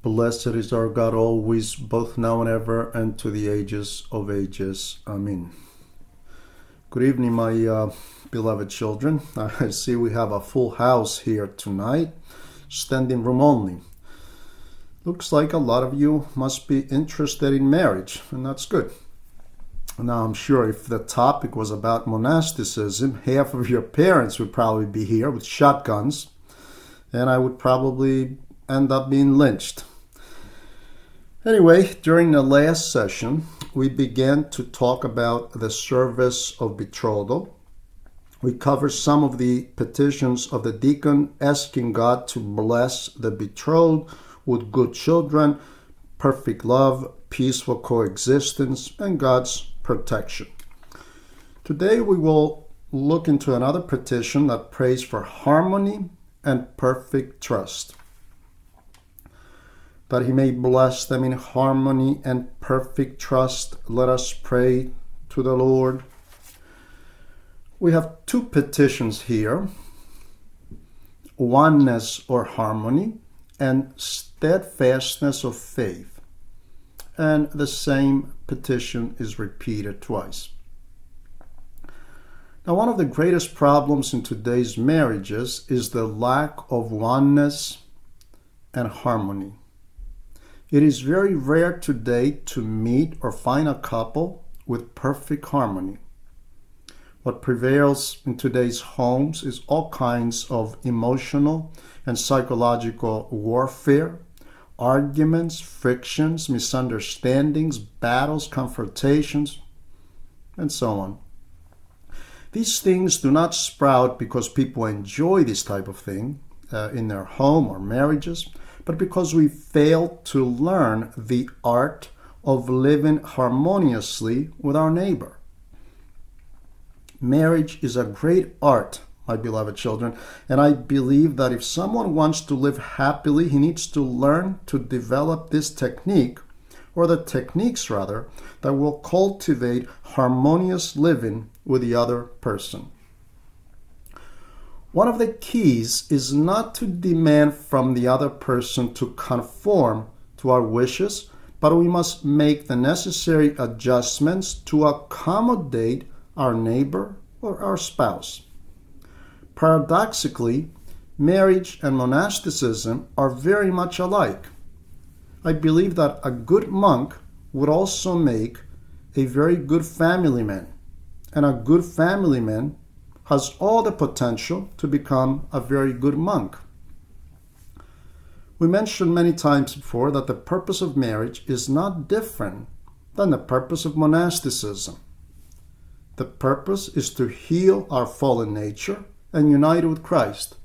Blessed is our God always, both now and ever, and to the ages of ages. Amen. Good evening, my beloved children. I see we have a full house here tonight, standing room only. Looks like a lot of you must be interested in marriage, and that's good. Now, I'm sure if the topic was about monasticism, half of your parents would probably be here with shotguns, and I would probably end up being lynched. Anyway, during the last session, we began to talk about the service of betrothal. We covered some of the petitions of the deacon asking God to bless the betrothed with good children, perfect love, peaceful coexistence, and God's protection. Today we will look into another petition that prays for harmony and perfect trust. That he may bless them in harmony and perfect trust. Let us pray to the Lord. We have two petitions here: oneness or harmony and steadfastness of faith. And the same petition is repeated twice. Now, one of the greatest problems in today's marriages is the lack of oneness and harmony. It is very rare today to meet or find a couple with perfect harmony. What prevails in today's homes is all kinds of emotional and psychological warfare, arguments, frictions, misunderstandings, battles, confrontations, and so on. These things do not sprout because people enjoy this type of thing in their home or marriages, but because we fail to learn the art of living harmoniously with our neighbor. Marriage is a great art, my beloved children, and I believe that if someone wants to live happily, he needs to learn to develop this technique, or the techniques rather, that will cultivate harmonious living with the other person. One of the keys is not to demand from the other person to conform to our wishes, but we must make the necessary adjustments to accommodate our neighbor or our spouse. Paradoxically, marriage and monasticism are very much alike. I believe that a good monk would also make a very good family man, and a good family man has all the potential to become a very good monk. We mentioned many times before that the purpose of marriage is not different than the purpose of monasticism. The purpose is to heal our fallen nature and unite with Christ.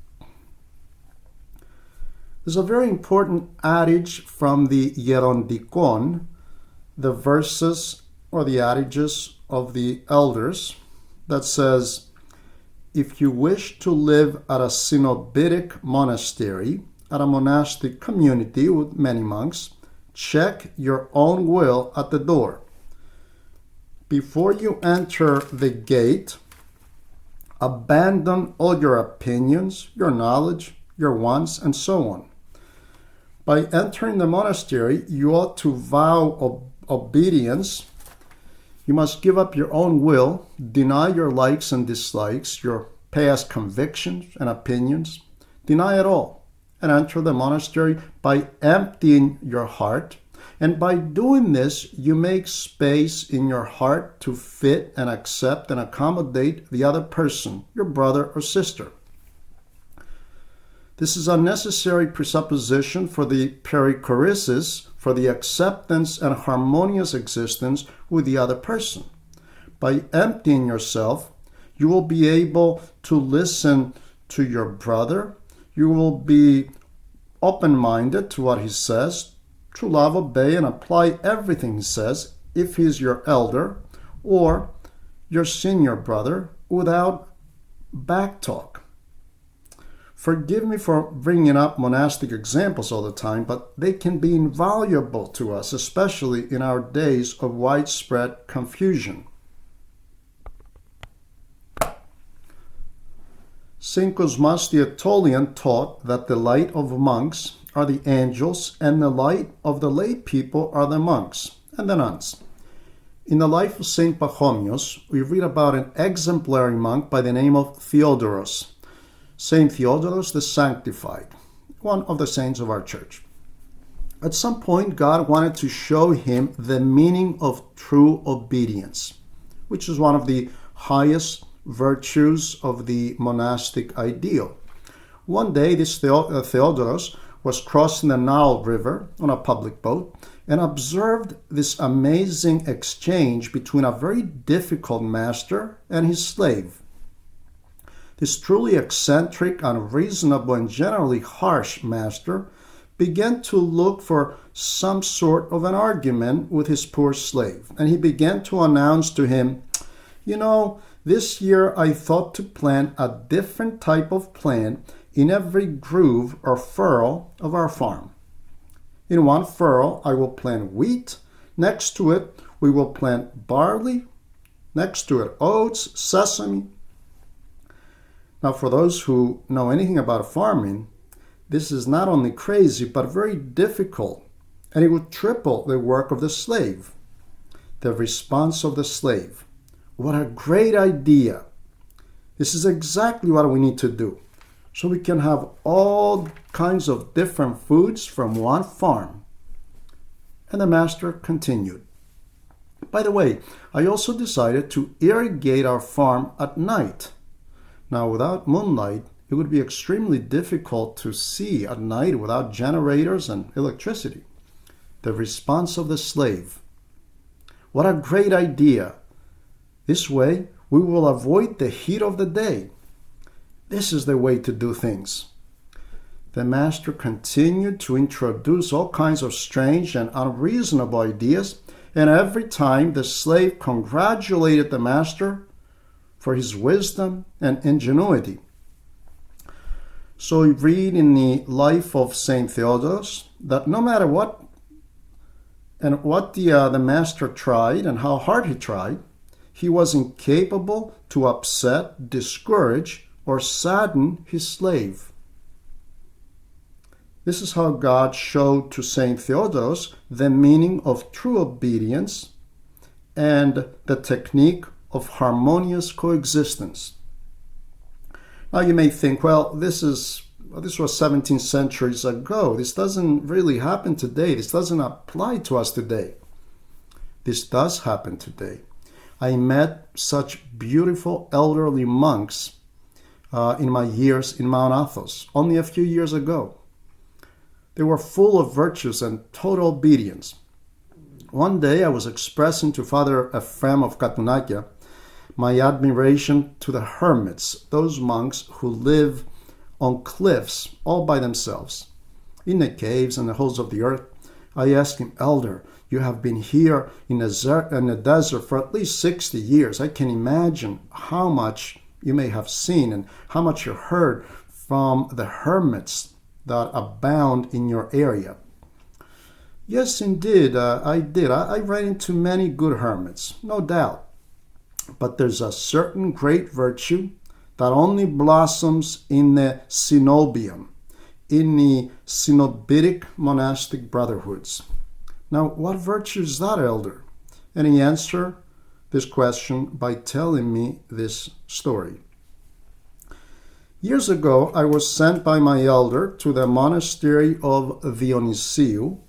There's a very important adage from the Hierondikon, the verses or the adages of the elders, that says, if you wish to live at a cenobitic monastery, at a monastic community with many monks, check your own will at the door. Before you enter the gate, abandon all your opinions, your knowledge, your wants, and so on. By entering the monastery, you ought to vow obedience. You must give up your own will, deny your likes and dislikes, your past convictions and opinions. Deny it all and enter the monastery by emptying your heart. And by doing this, you make space in your heart to fit and accept and accommodate the other person, your brother or sister. This is a necessary presupposition for the perichoresis, for the acceptance and harmonious existence with the other person. By emptying yourself, you will be able to listen to your brother. You will be open-minded to what he says, to love, obey, and apply everything he says if he's your elder or your senior brother without backtalk. Forgive me for bringing up monastic examples all the time, but they can be invaluable to us, especially in our days of widespread confusion. St. Cosmas the Aetolian taught that the light of monks are the angels, and the light of the lay people are the monks and the nuns. In the life of Saint Pachomius, we read about an exemplary monk by the name of Theodoros, Saint Theodoros the Sanctified, one of the saints of our church. At some point, God wanted to show him the meaning of true obedience, which is one of the highest virtues of the monastic ideal. One day, this Theodoros was crossing the Nile River on a public boat and observed this amazing exchange between a very difficult master and his slave. This truly eccentric, unreasonable, and generally harsh master began to look for some sort of an argument with his poor slave. And he began to announce to him, this year I thought to plant a different type of plant in every groove or furrow of our farm. In one furrow I will plant wheat. Next to it we will plant barley. Next to it oats, sesame. Now for those who know anything about farming, this is not only crazy, but very difficult, and it would triple the work of the slave. The response of the slave: what a great idea! This is exactly what we need to do, so we can have all kinds of different foods from one farm. And the master continued, by the way, I also decided to irrigate our farm at night. Now, without moonlight, it would be extremely difficult to see at night without generators and electricity. The response of the slave: what a great idea! This way, we will avoid the heat of the day. This is the way to do things. The master continued to introduce all kinds of strange and unreasonable ideas, and every time the slave congratulated the master for his wisdom and ingenuity. So we read in the life of Saint Theodoros that no matter what the master tried and how hard he tried, he was incapable to upset, discourage, or sadden his slave. This is how God showed to Saint Theodoros the meaning of true obedience and the technique of harmonious coexistence. Now you may think, well, this was 17 centuries ago. This doesn't really happen today. This doesn't apply to us today. This does happen today. I met such beautiful elderly monks in my years in Mount Athos, only a few years ago. They were full of virtues and total obedience. One day I was expressing to Father Ephraim of Katunakia my admiration to the hermits, those monks who live on cliffs all by themselves, in the caves and the holes of the earth. I asked him, Elder, you have been here in the desert for at least 60 years. I can imagine how much you may have seen and how much you heard from the hermits that abound in your area. Yes, indeed, I did. I ran into many good hermits, no doubt. But there's a certain great virtue that only blossoms in the cenobium, in the cenobitic monastic brotherhoods. Now, what virtue is that, Elder? And he answered this question by telling me this story. Years ago, I was sent by my elder to the monastery of Dionysiou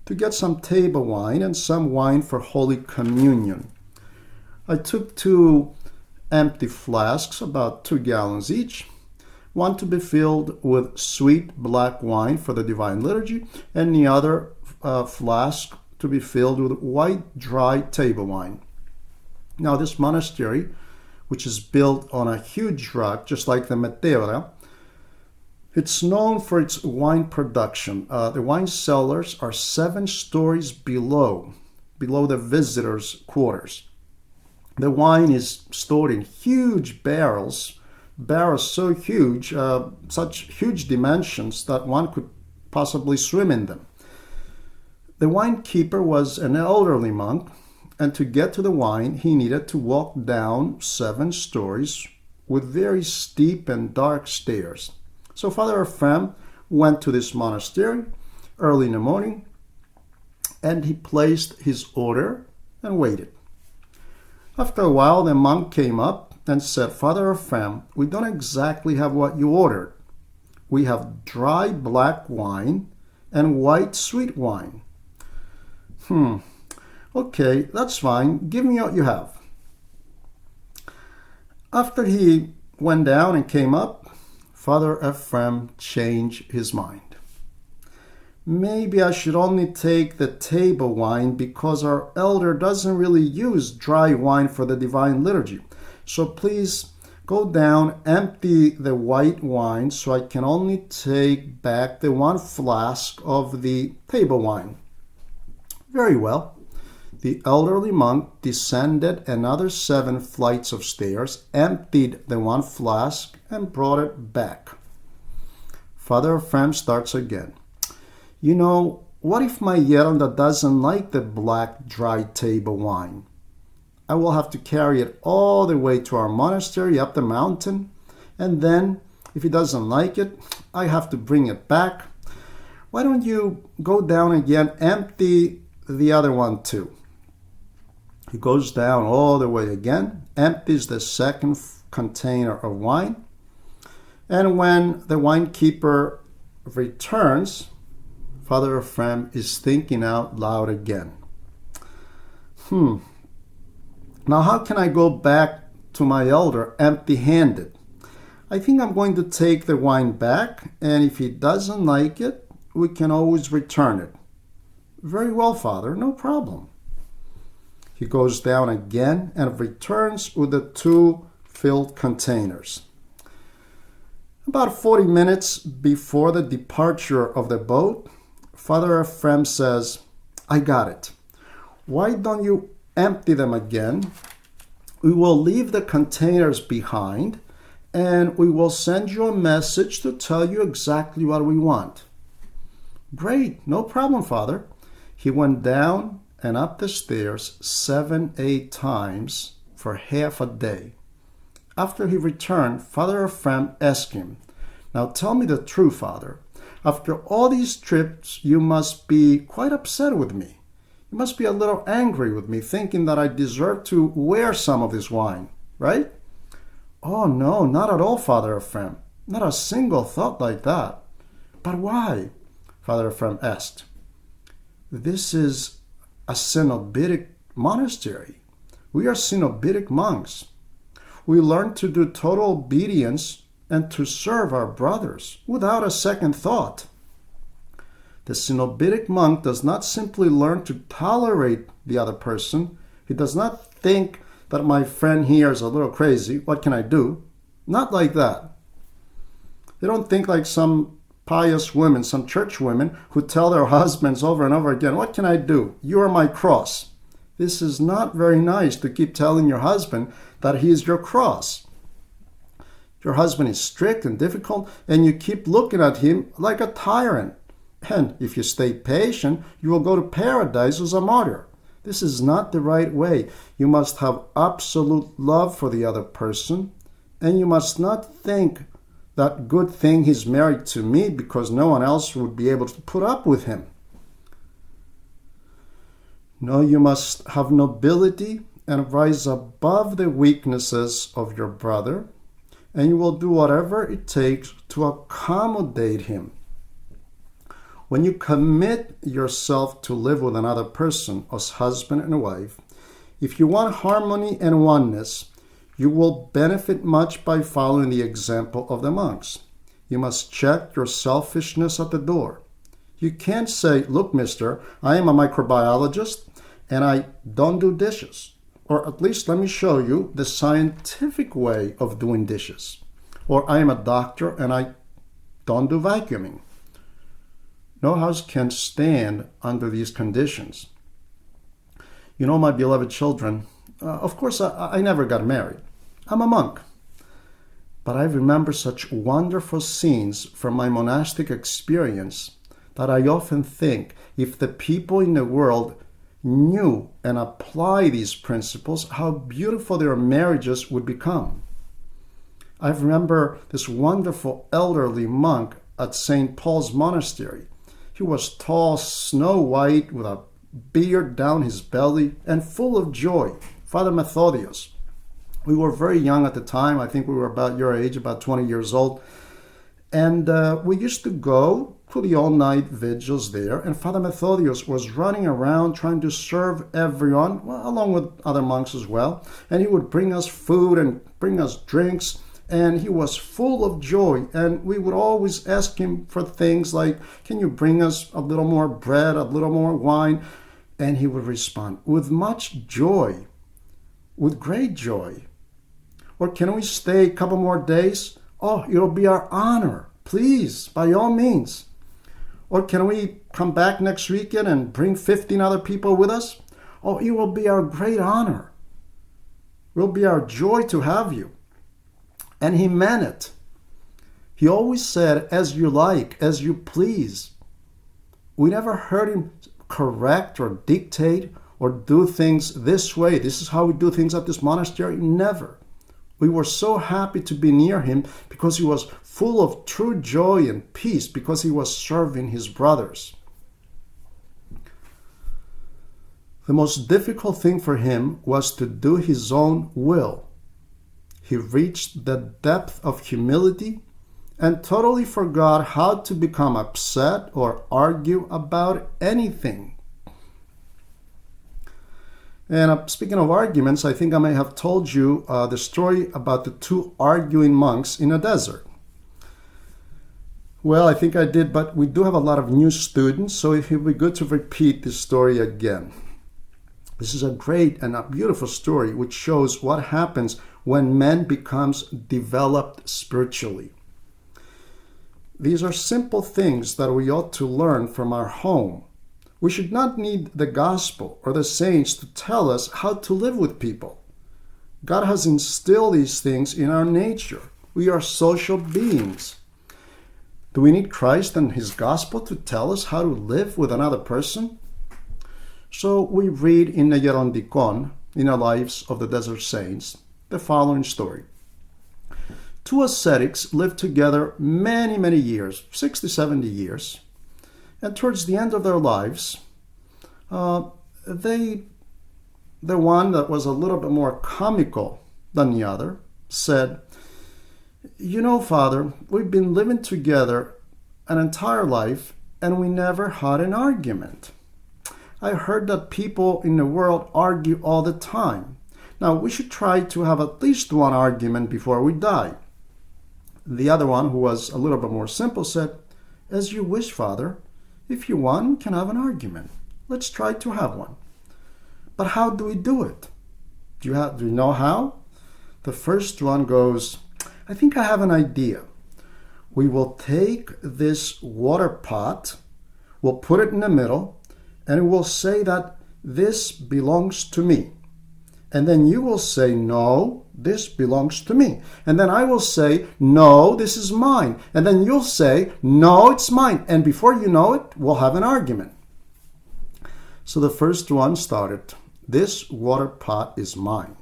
to get some table wine and some wine for Holy Communion. I took 2 empty flasks, about 2 gallons each, one to be filled with sweet black wine for the Divine Liturgy, and the other flask to be filled with white dry table wine. Now this monastery, which is built on a huge rock, just like the Meteora, it's known for its wine production. The wine cellars are 7 stories below the visitors' quarters. The wine is stored in huge barrels so huge, such huge dimensions that one could possibly swim in them. The winekeeper was an elderly monk, and to get to the wine, he needed to walk down 7 stories with very steep and dark stairs. So Father Ephraim went to this monastery early in the morning, and he placed his order and waited. After a while, the monk came up and said, "Father Ephraim, we don't exactly have what you ordered. We have dry black wine and white sweet wine." Okay, that's fine. Give me what you have. After he went down and came up, Father Ephraim changed his mind. Maybe I should only take the table wine because our elder doesn't really use dry wine for the divine liturgy. So please go down, empty the white wine so I can only take back the 1 flask of the table wine. Very well. The elderly monk descended another 7 flights of stairs, emptied the 1 flask, and brought it back. Father Ephraim starts again. "You know, what if my Yerunda doesn't like the black dry table wine? I will have to carry it all the way to our monastery up the mountain, and then, if he doesn't like it, I have to bring it back. Why don't you go down again, empty the other one too?" He goes down all the way again, empties the 2nd container of wine, and when the winekeeper returns, Father Ephraim is thinking out loud again. Now how can I go back to my elder empty-handed? I think I'm going to take the wine back, and if he doesn't like it, we can always return it. "Very well, Father, no problem." He goes down again and returns with the 2 filled containers. About 40 minutes before the departure of the boat, Father Ephraim says, "I got it. Why don't you empty them again? We will leave the containers behind, and we will send you a message to tell you exactly what we want." "Great, no problem, Father." He went down and up the stairs 7-8 times for half a day. After he returned, Father Ephraim asked him, "Now tell me the truth, Father. After all these trips, you must be quite upset with me. You must be a little angry with me, thinking that I deserve to wear some of this wine, right?" "Oh, no, not at all, Father Ephraim. Not a single thought like that." "But why?" Father Ephraim asked. "This is a Cenobitic monastery. We are Cenobitic monks. We learn to do total obedience and to serve our brothers without a second thought. The Cenobitic monk does not simply learn to tolerate the other person. He does not think that my friend here is a little crazy. What can I do? Not like that. They don't think like some pious women, some church women who tell their husbands over and over again, "What can I do? You are my cross." This is not very nice to keep telling your husband that he is your cross. Your husband is strict and difficult, and you keep looking at him like a tyrant. And if you stay patient, you will go to paradise as a martyr. This is not the right way. You must have absolute love for the other person, and you must not think that good thing he's married to me because no one else would be able to put up with him. No, you must have nobility and rise above the weaknesses of your brother, and you will do whatever it takes to accommodate him. When you commit yourself to live with another person as husband and wife, if you want harmony and oneness, you will benefit much by following the example of the monks. You must check your selfishness at the door. You can't say, "Look, mister, I am a microbiologist and I don't do dishes." Or at least let me show you the scientific way of doing dishes. Or I am a doctor and I don't do vacuuming. No house can stand under these conditions. You know, my beloved children, of course, I never got married. I'm a monk. But I remember such wonderful scenes from my monastic experience that I often think if the people in the world knew and apply these principles, how beautiful their marriages would become. I remember this wonderful elderly monk at St. Paul's Monastery. He was tall, snow white, with a beard down his belly, and full of joy. Father Methodius. We were very young at the time. I think we were about your age, about 20 years old. And we used to go to the all-night vigils there. And Father Methodius was running around trying to serve everyone, well, along with other monks as well. And he would bring us food and bring us drinks. And he was full of joy. And we would always ask him for things like, can you bring us a little more bread, a little more wine? And he would respond, with much joy, with great joy. Or can we stay a couple more days? Oh, it'll be our honor. Please, by all means. Or can we come back next weekend and bring 15 other people with us? Oh, it will be our great honor. It will be our joy to have you. And he meant it. He always said, as you like, as you please. We never heard him correct or dictate or do things this way. This is how we do things at this monastery. Never. We were so happy to be near him because he was full of true joy and peace because he was serving his brothers. The most difficult thing for him was to do his own will. He reached the depth of humility and totally forgot how to become upset or argue about anything. And speaking of arguments, I think I may have told you the story about the two arguing monks in a desert. Well, I think I did, but we do have a lot of new students, so it would be good to repeat this story again. This is a great and a beautiful story which shows what happens when man becomes developed spiritually. These are simple things that we ought to learn from our home. We should not need the gospel or the saints to tell us how to live with people. God has instilled these things in our nature. We are social beings. Do we need Christ and his gospel to tell us how to live with another person? So we read in the Gerondicon, in the lives of the desert saints, the following story. Two ascetics lived together many years, 60, 70 years. And towards the end of their lives, the one that was a little bit more comical than the other said, you know, Father, we've been living together an entire life and we never had an argument. I heard that people in the world argue all the time. Now, we should try to have at least one argument before we die. The other one, who was a little bit more simple, said, as you wish, Father. If you want, we can have an argument. Let's try to have one. But how do we do it? Do you know how? The first one goes, I think I have an idea. We will take this water pot, we'll put it in the middle, and we'll say that this belongs to me. And then you will say, no, this belongs to me. And then I will say, no, this is mine. And then you'll say, no, it's mine. And before you know it, we'll have an argument. So the first one started, this water pot is mine.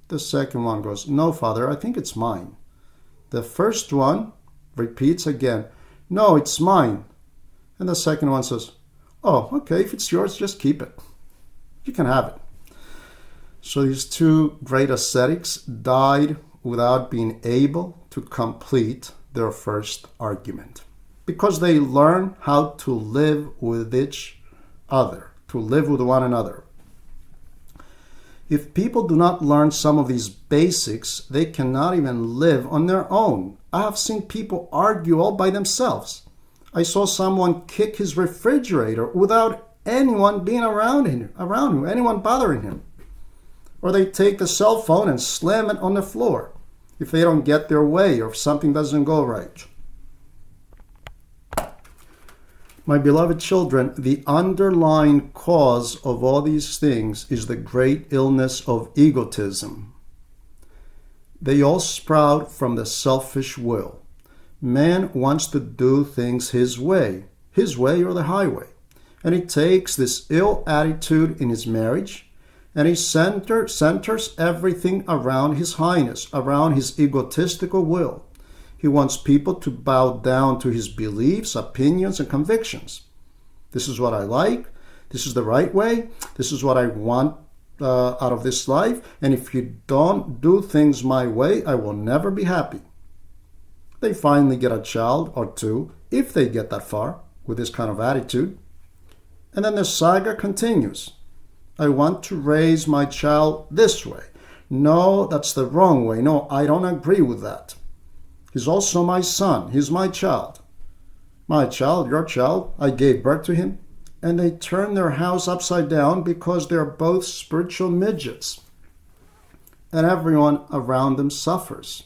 The second one goes, no, Father, I think it's mine. The first one repeats again, no, it's mine. And the second one says, oh, okay, if it's yours, just keep it. You can have it. So these two great ascetics died without being able to complete their first argument because they learned how to live with each other, to live with one another. If people do not learn some of these basics, they cannot even live on their own. I have seen people argue all by themselves. I saw someone kick his refrigerator without anyone being around him, anyone bothering him. Or they take the cell phone and slam it on the floor if they don't get their way or if something doesn't go right. My beloved children, the underlying cause of all these things is the great illness of egotism. They all sprout from the selfish will. Man wants to do things his way or the highway. And he takes this ill attitude in his marriage, and he centers everything around his highness, around his egotistical will. He wants people to bow down to his beliefs, opinions, and convictions. This is what I like. This is the right way. This is what I want out of this life. And if you don't do things my way, I will never be happy. They finally get a child or two, if they get that far, with this kind of attitude. And then the saga continues. I want to raise my child this way. No, that's the wrong way. No, I don't agree with that. He's also my son. He's my child. My child, your child, I gave birth to him. And they turn their house upside down because they're both spiritual midgets. And everyone around them suffers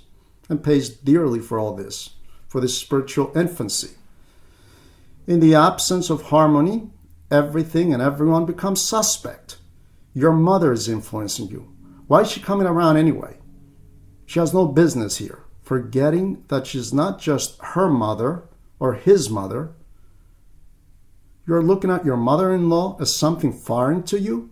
and pays dearly for all this, for this spiritual infancy. In the absence of harmony, everything and everyone becomes suspect. Your mother is influencing you. Why is she coming around anyway? She has no business here, forgetting that she's not just her mother or his mother. You're looking at your mother-in-law as something foreign to you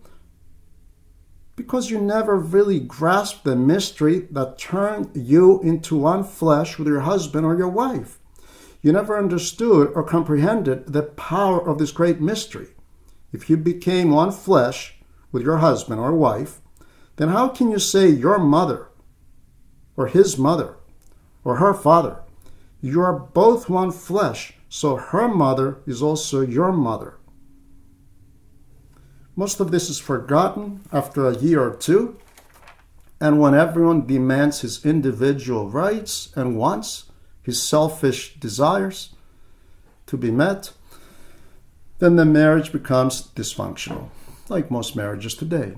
because you never really grasped the mystery that turned you into one flesh with your husband or your wife. You never understood or comprehended the power of this great mystery. If you became one flesh with your husband or wife, then how can you say your mother or his mother or her father? You are both one flesh, so her mother is also your mother. Most of this is forgotten after a year or two, and when everyone demands his individual rights and wants, his selfish desires to be met, then the marriage becomes dysfunctional, like most marriages today.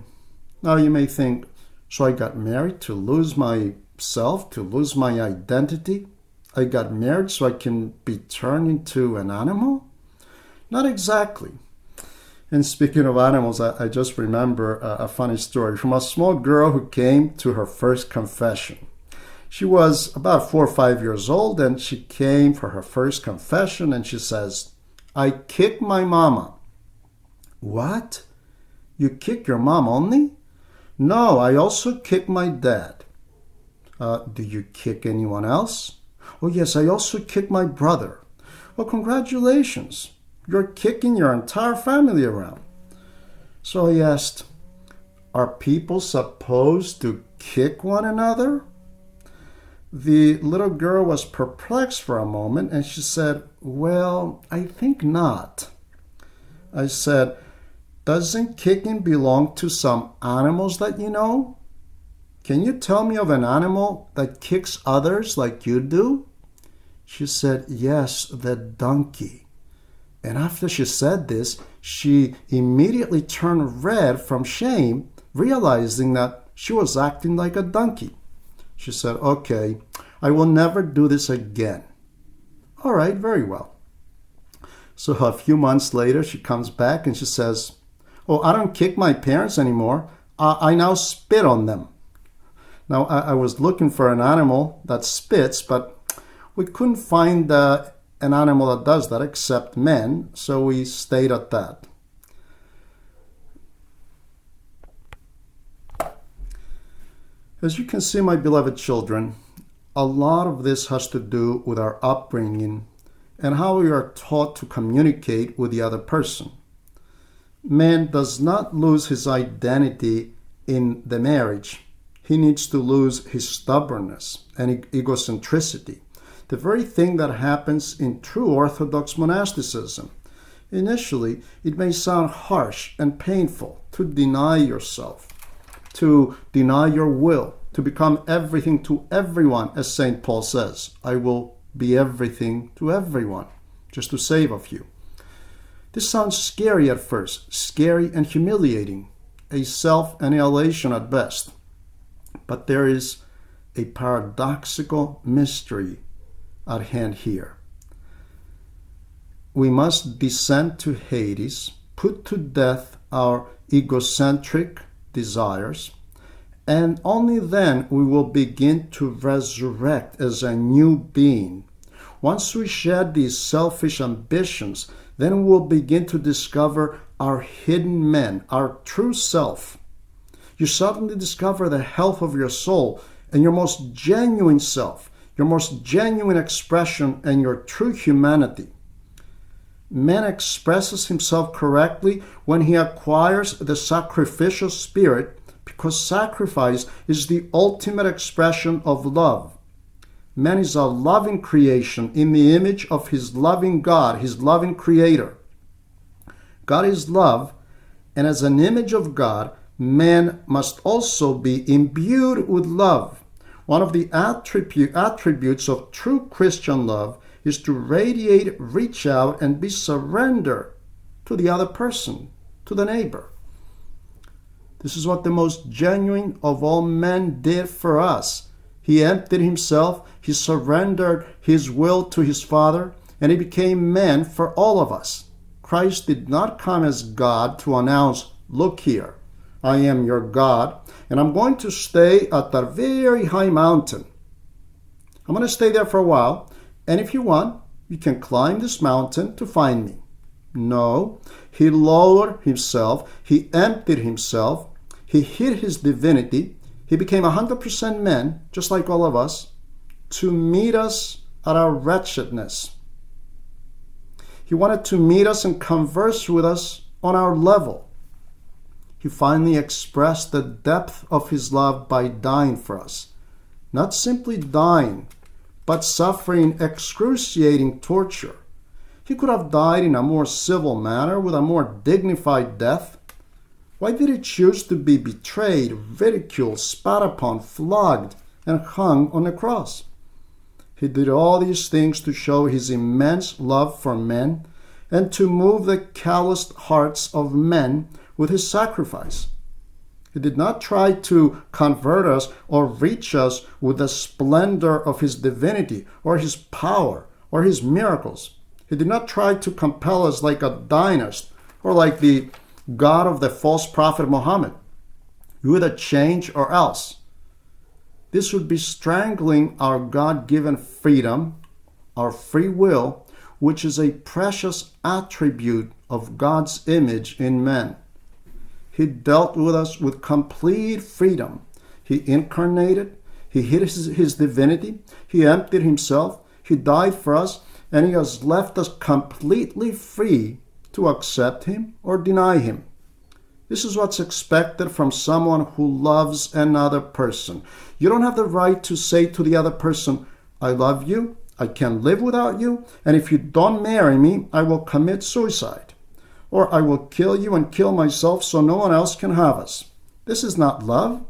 Now you may think, so I got married to lose myself, to lose my identity? I got married so I can be turned into an animal? Not exactly. And speaking of animals, I just remember a funny story from a small girl who came to her first confession. She was about 4 or 5 years old, and she came for her first confession, and she says, I kicked my mama. What? You kick your mom only? No, I also kick my dad. Do you kick anyone else? Oh yes, I also kick my brother. Well, congratulations. You're kicking your entire family around. So I asked, are people supposed to kick one another? The little girl was perplexed for a moment and she said, well, I think not. I said, doesn't kicking belong to some animals that you know? Can you tell me of an animal that kicks others like you do? She said, yes, the donkey. And after she said this, she immediately turned red from shame, realizing that she was acting like a donkey. She said, okay, I will never do this again. All right, very well. So a few months later, she comes back and she says, oh, I don't kick my parents anymore. I now spit on them. Now, I was looking for an animal that spits, but we couldn't find an animal that does that except men, so we stayed at that. As you can see, my beloved children, a lot of this has to do with our upbringing and how we are taught to communicate with the other person. Man does not lose his identity in the marriage. He needs to lose his stubbornness and egocentricity, the very thing that happens in true Orthodox monasticism. Initially, it may sound harsh and painful to deny yourself, to deny your will, to become everything to everyone, as St. Paul says, I will be everything to everyone, just to save a few. This sounds scary at first, scary and humiliating, a self-annihilation at best. But there is a paradoxical mystery at hand here. We must descend to Hades, put to death our egocentric desires, and only then we will begin to resurrect as a new being. Once we shed these selfish ambitions, then we will begin to discover our hidden man, our true self. You suddenly discover the health of your soul and your most genuine self. your most genuine expression, and your true humanity. Man expresses himself correctly when he acquires the sacrificial spirit, because sacrifice is the ultimate expression of love. Man is a loving creation in the image of his loving God, his loving Creator. God is love, and as an image of God, man must also be imbued with love. One of the attributes of true Christian love is to radiate, reach out, and be surrendered to the other person, to the neighbor. This is what the most genuine of all men did for us. He emptied himself, he surrendered his will to his Father, and he became man for all of us. Christ did not come as God to announce, "Look here, I am your God, and I'm going to stay at that very high mountain. I'm going to stay there for a while, and if you want, you can climb this mountain to find me." No, he lowered himself, he emptied himself, he hid his divinity, he became 100% man, just like all of us, to meet us at our wretchedness. He wanted to meet us and converse with us on our level. He finally expressed the depth of his love by dying for us. Not simply dying, but suffering excruciating torture. He could have died in a more civil manner, with a more dignified death. Why did he choose to be betrayed, ridiculed, spat upon, flogged, and hung on the cross? He did all these things to show his immense love for men and to move the calloused hearts of men with his sacrifice. He did not try to convert us or reach us with the splendor of his divinity or his power or his miracles. He did not try to compel us like a dynast or like the God of the false prophet Muhammad. You either change or else. This would be strangling our God-given freedom, our free will, which is a precious attribute of God's image in men. He dealt with us with complete freedom. He incarnated, he hid his divinity, he emptied himself, he died for us, and he has left us completely free to accept him or deny him. This is what's expected from someone who loves another person. You don't have the right to say to the other person, "I love you, I can't live without you, and if you don't marry me, I will commit suicide. Or I will kill you and kill myself so no one else can have us." This is not love.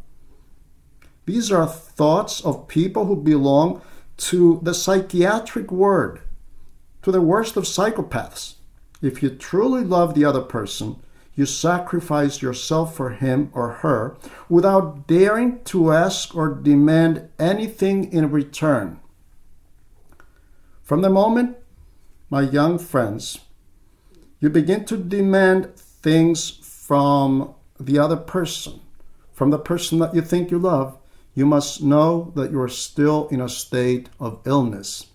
These are thoughts of people who belong to the psychiatric ward, to the worst of psychopaths. If you truly love the other person, you sacrifice yourself for him or her without daring to ask or demand anything in return. From the moment, my young friends, you begin to demand things from the other person, from the person that you think you love, you must know that you are still in a state of illness.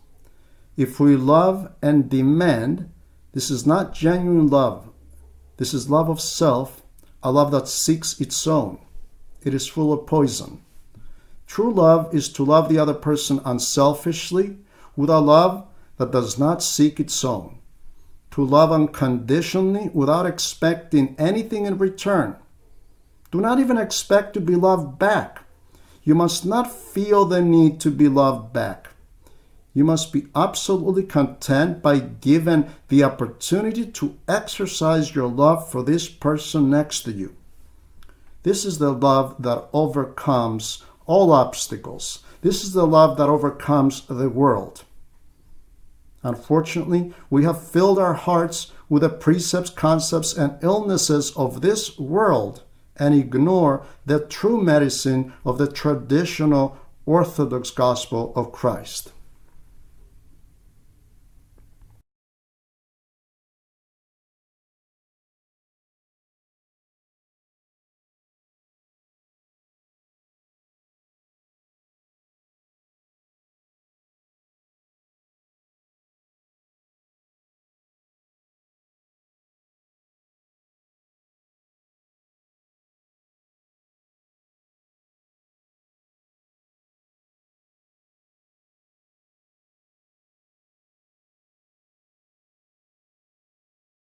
If we love and demand, this is not genuine love. This is love of self, a love that seeks its own. It is full of poison. True love is to love the other person unselfishly, with a love that does not seek its own. To love unconditionally without expecting anything in return. Do not even expect to be loved back. You must not feel the need to be loved back. You must be absolutely content by given the opportunity to exercise your love for this person next to you. This is the love that overcomes all obstacles. This is the love that overcomes the world. Unfortunately, we have filled our hearts with the precepts, concepts, and illnesses of this world and ignore the true medicine of the traditional Orthodox gospel of Christ.